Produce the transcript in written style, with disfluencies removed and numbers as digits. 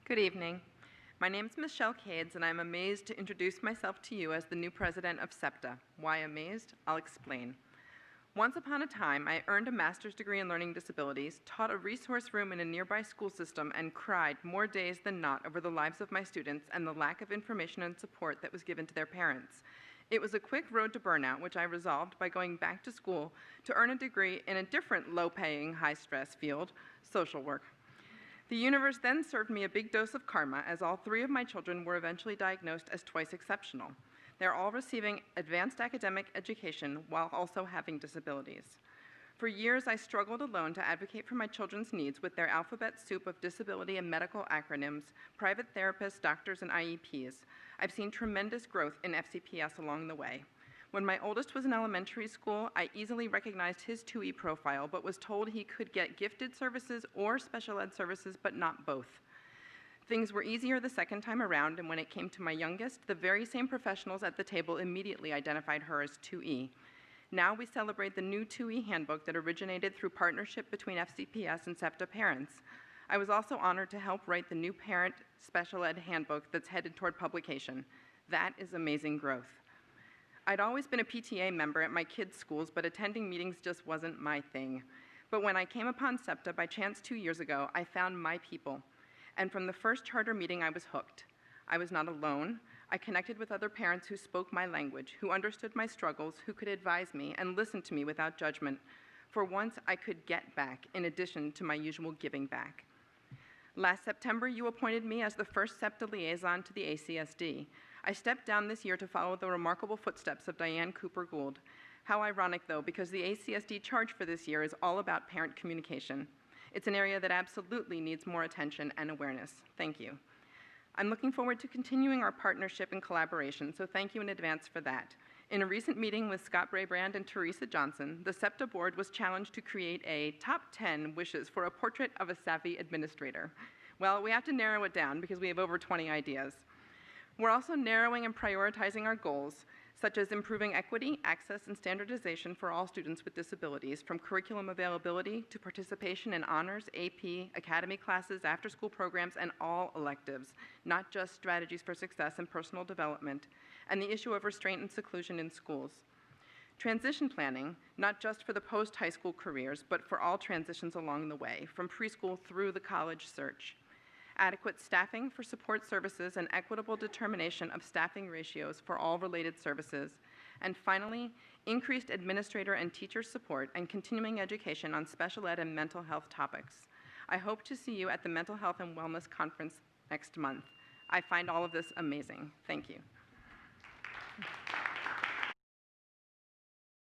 Good evening. My name is Michelle Cades, and I'm amazed to introduce myself to you as the new president of SEPTA. Why amazed? I'll explain. Once upon a time, I earned a master's degree in learning disabilities, taught a resource room in a nearby school system, and cried more days than not over the lives of my students and the lack of information and support that was given to their parents. It was a quick road to burnout, which I resolved by going back to school to earn a degree in a different low-paying, high-stress field, social work. The universe then served me a big dose of karma, as all three of my children were eventually diagnosed as twice exceptional. They're all receiving advanced academic education while also having disabilities. For years, I struggled alone to advocate for my children's needs with their alphabet soup of disability and medical acronyms, private therapists, doctors, and IEPs. I've seen tremendous growth in FCPS along the way. When my oldest was in elementary school, I easily recognized his 2E profile, but was told he could get gifted services or special ed services, but not both. Things were easier the second time around, and when it came to my youngest, the very same professionals at the table immediately identified her as 2E. Now we celebrate the new 2E handbook that originated through partnership between FCPS and SEPTA parents. I was also honored to help write the new parent special ed handbook that's headed toward publication. That is amazing growth. I'd always been a PTA member at my kids' schools, but attending meetings just wasn't my thing. But when I came upon SEPTA by chance 2 years ago, I found my people. And from the first charter meeting, I was hooked. I was not alone. I connected with other parents who spoke my language, who understood my struggles, who could advise me and listen to me without judgment. For once, I could get back, in addition to my usual giving back. Last September, you appointed me as the first SEPTA liaison to the ACSD. I stepped down this year to follow the remarkable footsteps of Diane Cooper Gould. How ironic, though, because the ACSD charge for this year is all about parent communication. It's an area that absolutely needs more attention and awareness. Thank you. I'm looking forward to continuing our partnership and collaboration, so thank you in advance for that. In a recent meeting with Scott Braybrand and Teresa Johnson, the SEPTA board was challenged to create a top 10 wishes for a portrait of a savvy administrator. Well, we have to narrow it down because we have over 20 ideas. We're also narrowing and prioritizing our goals, such as improving equity, access, and standardization for all students with disabilities, from curriculum availability to participation in honors, AP, academy classes, after-school programs, and all electives, not just strategies for success and personal development, and the issue of restraint and seclusion in schools. Transition planning, not just for the post-high school careers, but for all transitions along the way, from preschool through the college search. Adequate staffing for support services and equitable determination of staffing ratios for all related services. And finally, increased administrator and teacher support and continuing education on special ed and mental health topics. I hope to see you at the Mental Health and Wellness Conference next month. I find all of this amazing. Thank you.